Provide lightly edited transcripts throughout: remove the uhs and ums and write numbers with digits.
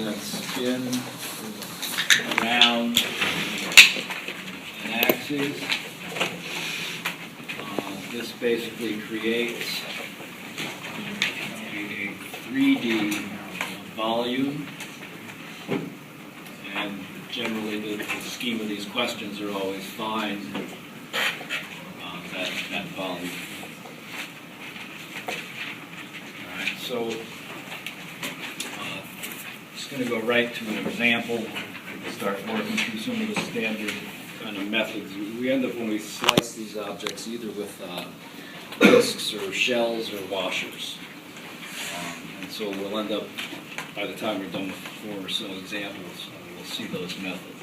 then spin around an axis. This basically creates a 3D volume, and generally the scheme of these questions are always find that volume. All right, so just going to go right to an example and start working through some of the standard kind of methods. We end up, when we slice these objects, either with discs or shells or washers. And so we'll end up, by the time we're done with 4 or so examples, we'll see those methods.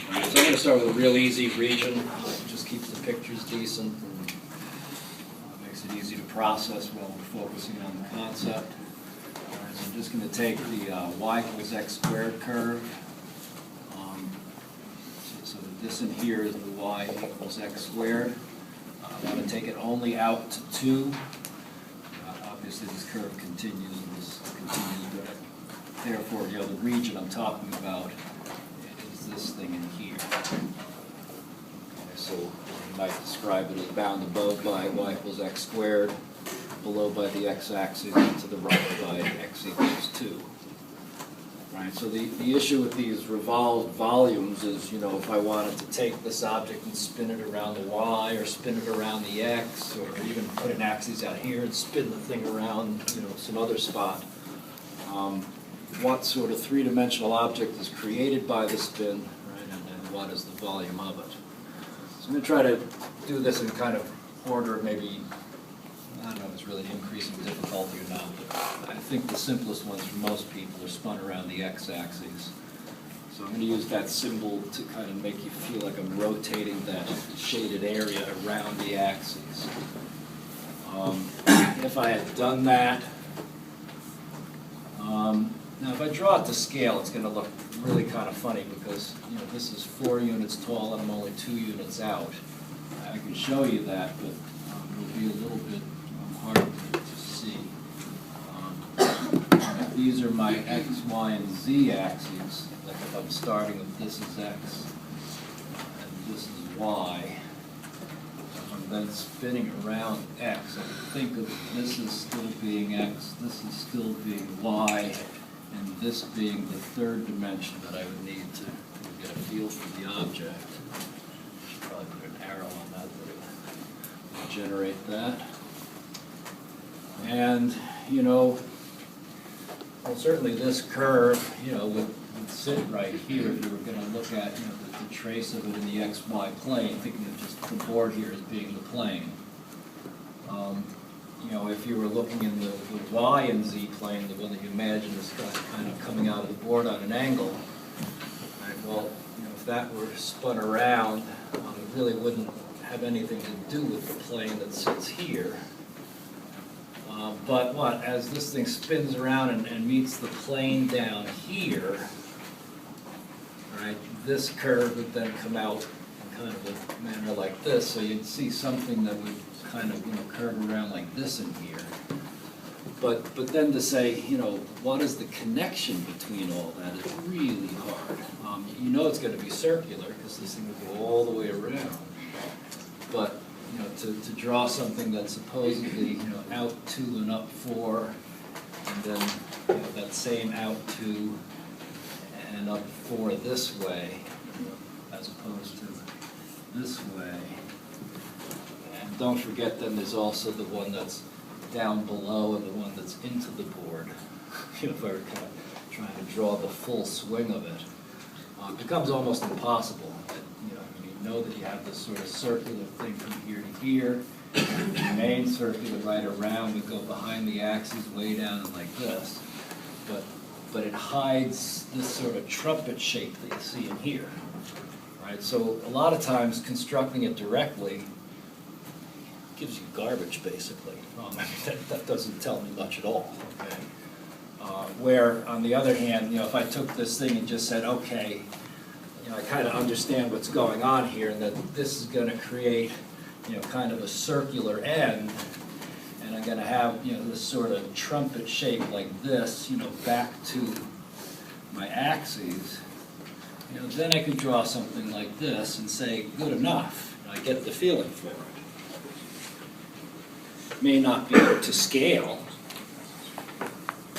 All right, so I'm going to start with a real easy region. It just keeps the pictures decent and makes it easy to process while we're focusing on the concept. All right, so I'm just going to take the y equals x squared curve. So this in here is the y equals x squared. I'm going to take it only out to 2. Obviously this curve continues and this continues, but therefore, the region I'm talking about is this thing in here. Okay, so you might describe it as bound above by y equals x squared, below by the x-axis, and to the right by x equals 2. Right, so the issue with these revolved volumes is, if I wanted to take this object and spin it around the y, or spin it around the x, or even put an axis out here and spin the thing around, some other spot, what sort of three-dimensional object is created by the spin, right, and what is the volume of it. So I'm going to try to do this in kind of order, maybe, I don't know if it's really increasing difficulty or not, but I think the simplest ones for most people are spun around the x-axis. So I'm going to use that symbol to kind of make you feel like I'm rotating that shaded area around the axis. If I had done that, now if I draw it to scale, it's going to look really kind of funny because this is 4 units tall and I'm only 2 units out. I can show you that, but it'll be a little bit hard to see. These are my x, y, and z axes. Like if I'm starting with this is x and this is y, I'm then spinning around x. I think of this as still being x, this is still being y, and this being the third dimension that I would need to get a feel for the object. I should probably put an arrow on that to generate that. And, well, certainly this curve, would sit right here if you were going to look at, the trace of it in the xy plane, thinking of just the board here as being the plane. If you were looking in the y and z plane, the one that you imagine is kind of coming out of the board on an angle, right, well, if that were spun around, it really wouldn't have anything to do with the plane that sits here. But as this thing spins around and meets the plane down here, right, this curve would then come out in kind of a manner like this, so you'd see something that would kind of curve around like this in here. But then to say, what is the connection between all that is really hard. It's going to be circular because this thing would go all the way around. But to draw something that's supposedly, out 2 and up 4, and then, that same out 2 and up 4 this way, as opposed to this way. And don't forget then there's also the one that's down below and the one that's into the board. If I were kind of trying to draw the full swing of it, it becomes almost impossible. You know that you have this sort of circular thing from here to here. The main circular right around would go behind the axis way down and like this. But it hides this sort of trumpet shape that you see in here. Right? So a lot of times constructing it directly gives you garbage, basically. That doesn't tell me much at all. Okay? Where, on the other hand, if I took this thing and just said, okay, I kind of understand what's going on here, and that this is going to create, kind of a circular end, and I'm going to have, this sort of trumpet shape like this, back to my axes, then I could draw something like this and say, good enough. I get the feeling for it. May not be to scale,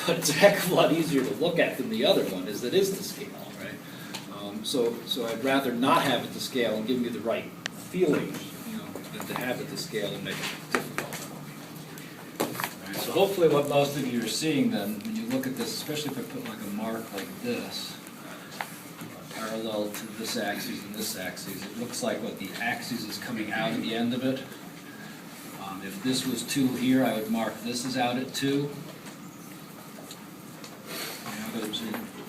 but it's a heck of a lot easier to look at than the other one is that is to scale, right? So I'd rather not have it to scale and give me the right feeling, than to have it to scale and make it difficult. All right, so hopefully what most of you are seeing then, when you look at this, especially if I put like a mark like this, parallel to this axis and this axis, it looks like what the axis is coming out at the end of it. If this was 2 here, I would mark this as out at 2.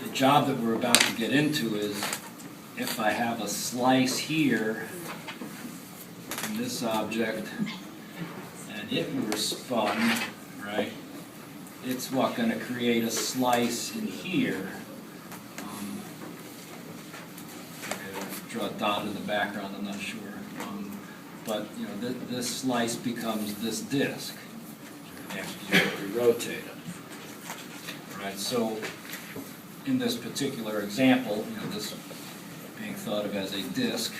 The job that we're about to get into is if I have a slice here in this object and it were spun, right, it's going to create a slice in here. Draw a dot in the background, I'm not sure. But this slice becomes this disc after you rotate it. Right, so in this particular example, this being thought of as a disc,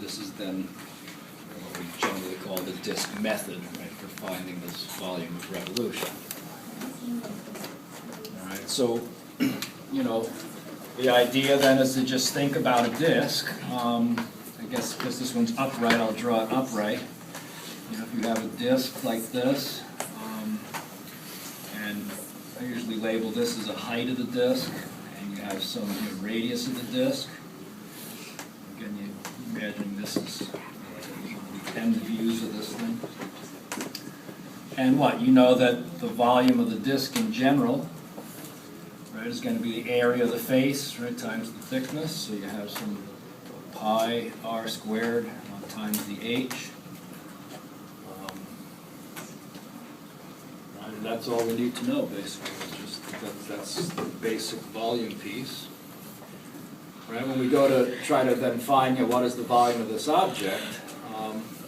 this is then what we generally call the disc method, right, for finding this volume of revolution. All right, so the idea then is to just think about a disc. I guess because this one's upright, I'll draw it upright. If you have a disc like this, and I usually label this as a height of the disc, and you have some radius of the disc. Again, you imagine this is the end views of this thing. And what? You know that the volume of the disc in general, right, is going to be the area of the face, right, times the thickness. So you have some pi r squared times the h. And that's all we need to know, basically. That's the basic volume piece. Right? When we go to try to then find what is the volume of this object,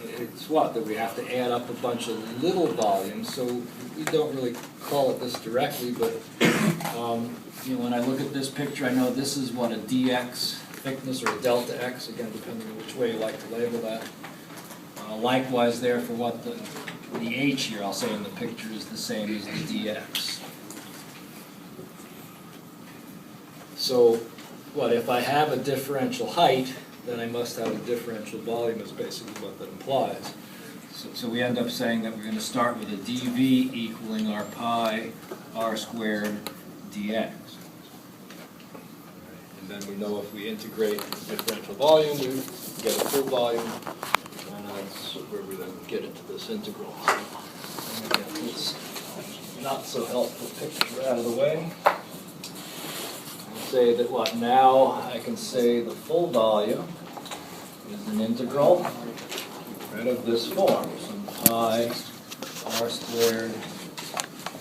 it's that we have to add up a bunch of little volumes. So we don't really call it this directly, but when I look at this picture, I know this is what a dx thickness or a delta x, again, depending on which way you like to label that. Likewise there for what the h here, I'll say in the picture, is the same as the dx. So if I have a differential height, then I must have a differential volume is basically what that implies. So we end up saying that we're going to start with a dv equaling our pi r squared dx. Then we know if we integrate the differential volume, we get a full volume, and that's where we then get into this integral. So, let me get this not so helpful picture out of the way. And say that now I can say the full volume is an integral, right, of this form, some pi r squared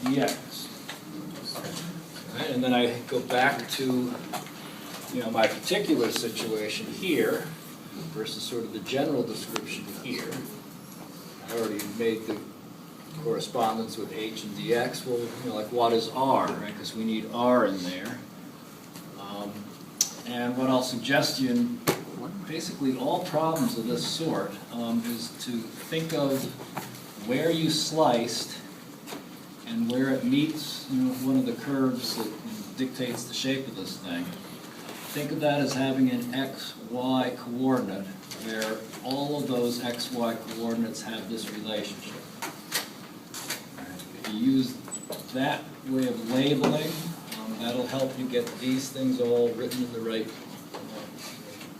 dx. Right, and then I go back to my particular situation here versus sort of the general description here. I already made the correspondence with h and dx. Well, like what is r, right? Because we need r in there. And what I'll suggest to you in basically all problems of this sort is to think of where you sliced and where it meets one of the curves that dictates the shape of this thing. Think of that as having an x-y coordinate where all of those x-y coordinates have this relationship. If you use that way of labeling, that'll help you get these things all written in the right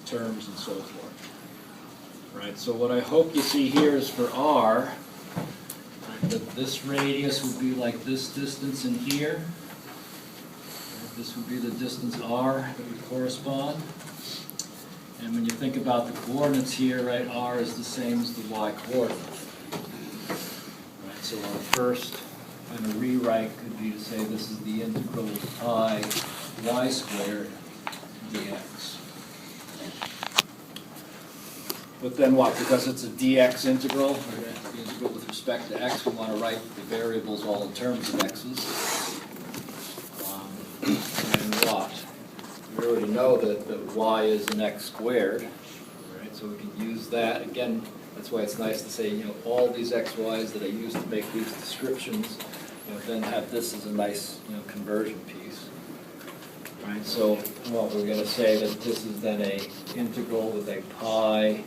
terms and so forth. Right, so what I hope you see here is for r, that this radius would be like this distance in here. This would be the distance r that would correspond. And when you think about the coordinates here, right, r is the same as the y coordinate. Right, so our first kind of rewrite could be to say this is the integral of pi y squared dx. But then what? Because it's a dx integral, or the integral with respect to x, we want to write the variables all in terms of x's. And what? know that y is an x squared, right? So we can use that. Again, that's why it's nice to say, you know, all these x, y's that I use to make these descriptions, you know, then have this as a nice, you know, conversion piece. Right, so what we're going to say that this is then a integral with a pi,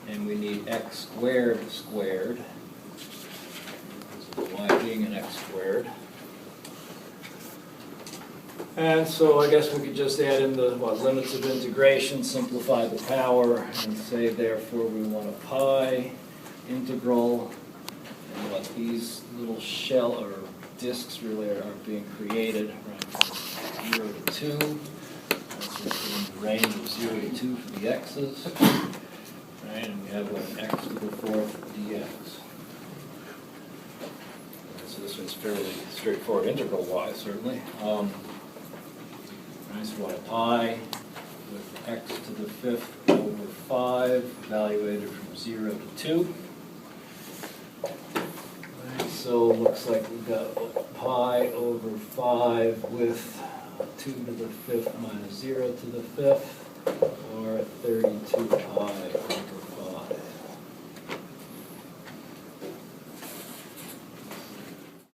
and we need x squared squared, y being an x squared. And so I guess we could just add in the limits of integration, simplify the power, and say therefore we want a pi integral, and what these little shell or disks really are being created, right, from 0 to 2. That's in the range of 0 to 2 for the x's. Right, and we have an x to the fourth dx. Right, so this one's fairly straightforward integral-wise, certainly. Right, so what a pi with x to the fifth over 5, evaluated from 0 to 2. Right, so it looks like we've got pi over 5 with 2 to the fifth minus 0 to the fifth, or 32 pi